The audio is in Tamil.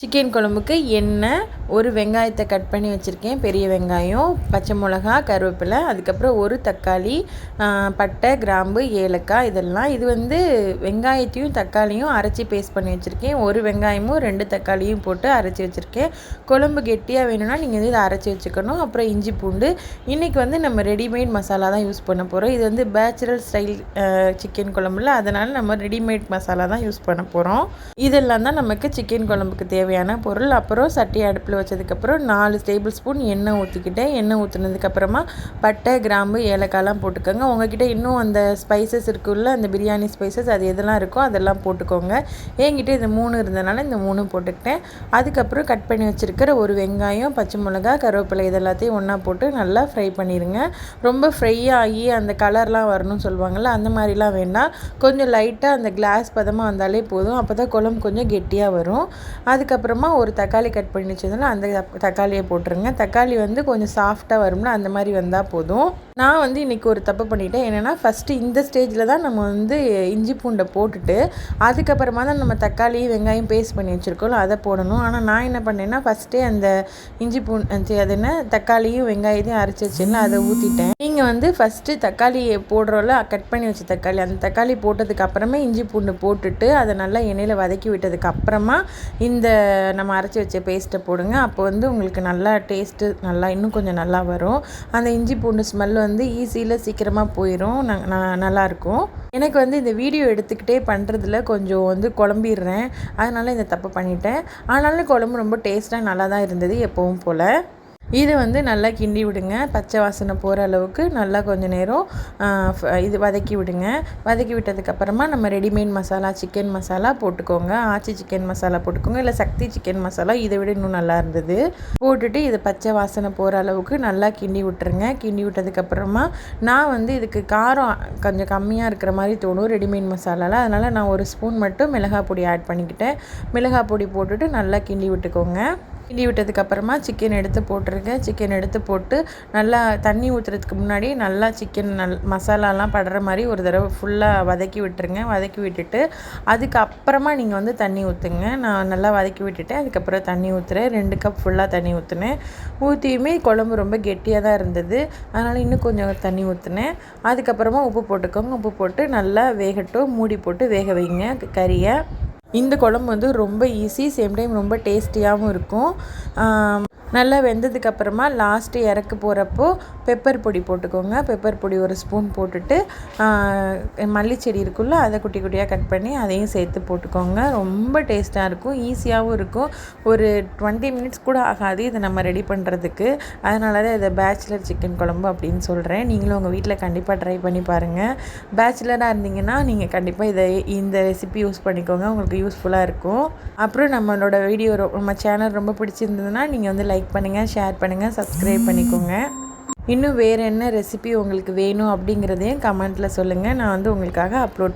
சிக்கன் குழம்புக்கு எண்ணெய், ஒரு வெங்காயத்தை கட் பண்ணி வச்சுருக்கேன், பெரிய வெங்காயம், பச்சை மிளகா, கருவேப்பிலை, அதுக்கப்புறம் ஒரு தக்காளி, பட்டை, கிராம்பு, ஏலக்காய் இதெல்லாம். இது வெங்காயத்தையும் தக்காளியும் அரைச்சி பேஸ்ட் பண்ணி வச்சுருக்கேன். ஒரு வெங்காயமும் 2 தக்காளியும் போட்டு அரைச்சி வச்சுருக்கேன். குழம்பு கெட்டியாக வேணும்னா நீங்கள் இதை அரைச்சி வச்சுக்கணும். அப்புறம் இஞ்சி பூண்டு. இன்றைக்கி நம்ம ரெடிமேட் மசாலா தான் யூஸ் பண்ண போகிறோம். இது பேச்சுலர் ஸ்டைல் சிக்கன் குழம்புல, அதனால் நம்ம ரெடிமேட் மசாலா தான் யூஸ் பண்ண போகிறோம். இதெல்லாம் தான் நமக்கு சிக்கன் குழம்புக்கு தேவையான பொருள். அப்புறம் சட்டி அடுப்பில் வச்சதுக்கப்புறம் 4 டேபிள் ஸ்பூன் எண்ணெய் ஊற்றிக்கிட்டேன். எண்ணெய் ஊற்றினதுக்கப்புறமா பட்டை, கிராம்பு, ஏலக்காய்லாம் போட்டுக்கோங்க. உங்ககிட்ட இன்னும் அந்த ஸ்பைசஸ் இருக்குல்ல, அந்த பிரியாணி ஸ்பைசஸ் அது எதெல்லாம் இருக்கோ அதெல்லாம் போட்டுக்கோங்க. என்கிட்ட இது 3 இருந்தனால இந்த 3 போட்டுக்கிட்டேன். அதுக்கப்புறம் கட் பண்ணி வச்சுருக்கிற ஒரு வெங்காயம், பச்சை மிளகா, கருவேப்பிலை இதெல்லாத்தையும் ஒன்றா போட்டு நல்லா ஃப்ரை பண்ணிடுங்க. ரொம்ப ஃப்ரை ஆகி அந்த கலர்லாம் வரணும்னு சொல்லுவாங்கள்ல, அந்த மாதிரிலாம் வேண்டாம். கொஞ்சம் லைட்டாக அந்த கிளாஸ் பதமாக வந்தாலே போதும். அப்போ தான் குழம்பு கொஞ்சம் கெட்டியாக வரும். அதுக்கப்புறமா ஒரு தக்காளி கட் பண்ணி வச்சதுன்னா அந்த தக்காளியை போட்டுருங்க. தக்காளி கொஞ்சம் சாஃப்டாக வரும்னா அந்த மாதிரி வந்தால் போதும். நான் இன்றைக்கி ஒரு தப்பு பண்ணிட்டேன். என்னென்னா ஃபஸ்ட்டு இந்த ஸ்டேஜில் தான் நம்ம இஞ்சி பூண்டை போட்டுட்டு அதுக்கப்புறமா தான் நம்ம தக்காளி வெங்காயம் பேஸ்ட் பண்ணி வச்சுருக்கோம் அதை போடணும். ஆனால் நான் என்ன பண்ணேன்னா ஃபஸ்ட்டே அந்த இஞ்சி பூண்டு அது என்ன தக்காளியும் வெங்காயத்தையும் அரைச்சி வச்சுன்னா அதை ஊற்றிட்டேன். நீங்கள் ஃபஸ்ட்டு தக்காளி போடுறோம்ல, கட் பண்ணி வச்ச தக்காளி, அந்த தக்காளி போட்டதுக்கு அப்புறமே இஞ்சி பூண்டு போட்டுட்டு அதை நல்லா எண்ணெயில் வதக்கி விட்டதுக்கு அப்புறமா இந்த நம்ம அரைச்சி வச்ச பேஸ்ட்டை போடுங்க. அப்போ உங்களுக்கு நல்லா டேஸ்ட்டு நல்லா இன்னும் கொஞ்சம் நல்லா வரும். அந்த இஞ்சி பூண்டு ஸ்மெல் ஈஸியில் சீக்கிரமாக போயிடும். நல்லாயிருக்கும். எனக்கு இந்த வீடியோ எடுத்துக்கிட்டே பண்ணுறதுல கொஞ்சம் குழம்பிடுறேன். அதனால் இந்த தப்பு பண்ணிட்டேன். ஆனாலும் குழம்பு ரொம்ப டேஸ்ட்டாக நல்லா தான் இருந்தது எப்பவும் போல். இதை நல்லா கிண்டி விடுங்க. பச்சை வாசனை போகிற அளவுக்கு நல்லா கொஞ்சம் நேரம் இது வதக்கி விடுங்க. வதக்கி விட்டதுக்கப்புறமா நம்ம ரெடிமேட் மசாலா சிக்கன் மசாலா போட்டுக்கோங்க. ஆச்சி சிக்கன் மசாலா போட்டுக்கோங்க, இல்லை சக்தி சிக்கன் மசாலா, இதை விட இன்னும் நல்லா இருந்தது. போட்டுட்டு இதை பச்சை வாசனை போகிற அளவுக்கு நல்லா கிண்டி விட்டுருங்க. கிண்டி விட்டதுக்கப்புறமா நான் இதுக்கு காரம் கொஞ்சம் கம்மியாக இருக்கிற மாதிரி தோணும் ரெடிமேட் மசாலாவில். அதனால் நான் ஒரு ஸ்பூன் மட்டும் மிளகாய் பொடி ஆட் பண்ணிக்கிட்டேன். மிளகாய் பொடி போட்டுட்டு நல்லா கிண்டி விட்டுக்கோங்க. கிண்டி விட்டதுக்கப்புறமா சிக்கன் எடுத்து போட்டுருங்க. சிக்கன் எடுத்து போட்டு நல்லா தண்ணி ஊற்றுறதுக்கு முன்னாடி நல்லா சிக்கன் மசாலாலாம் படுற மாதிரி ஒரு தடவை ஃபுல்லாக வதக்கி விட்டுருங்க. வதக்கி விட்டுட்டு அதுக்கப்புறமா நீங்கள் தண்ணி ஊற்றுங்க. நான் நல்லா வதக்கி விட்டுட்டேன். அதுக்கப்புறம் தண்ணி ஊற்றுறேன். 2 கப் ஃபுல்லாக தண்ணி ஊற்றுனேன். ஊற்றியுமே குழம்பு ரொம்ப கெட்டியாக தான் இருந்தது. அதனால் இன்னும் கொஞ்சம் தண்ணி ஊற்றுனேன். அதுக்கப்புறமா உப்பு போட்டுக்கோங்க. உப்பு போட்டு நல்லா வேகட்டும். மூடி போட்டு வேக வைங்க கறியை. இந்த குழம்பு ரொம்ப ஈஸி, சேம் டைம் ரொம்ப டேஸ்டியாகவும் இருக்கும். நல்லா வெந்ததுக்கப்புறமா லாஸ்ட்டு இறக்க போகிறப்போ பெப்பர் பொடி போட்டுக்கோங்க. பெப்பர் பொடி ஒரு ஸ்பூன் போட்டுட்டு மல்லிச்செடி இருக்குல்ல, அதை குட்டி குட்டியாக கட் பண்ணி அதையும் சேர்த்து போட்டுக்கோங்க. ரொம்ப டேஸ்ட்டாக இருக்கும், ஈஸியாகவும் இருக்கும். ஒரு 20 மினிட்ஸ் கூட ஆகாது இதை நம்ம ரெடி பண்ணுறதுக்கு. அதனால தான் இதை பேச்சுலர் சிக்கன் குழம்பு அப்படின்னு சொல்கிறேன். நீங்களும் உங்கள் வீட்டில் கண்டிப்பாக ட்ரை பண்ணி பாருங்கள். பேச்சுலராக இருந்தீங்கன்னா நீங்கள் கண்டிப்பாக இந்த ரெசிபி யூஸ் பண்ணிக்கோங்க, உங்களுக்கு யூஸ்ஃபுல்லாக இருக்கும். அப்புறம் நம்மளோட வீடியோ நம்ம சேனல் ரொம்ப பிடிச்சிருந்ததுன்னா நீங்கள் லைக் பண்ணுங்கள், ஷேர் பண்ணுங்கள், சப்ஸ்கிரைப் பண்ணிக்கோங்க. இன்னும் வேறு என்ன ரெசிபி உங்களுக்கு வேணும் அப்படிங்கிறதையும் கமெண்ட்டில் சொல்லுங்கள். நான் உங்களுக்காக அப்லோட்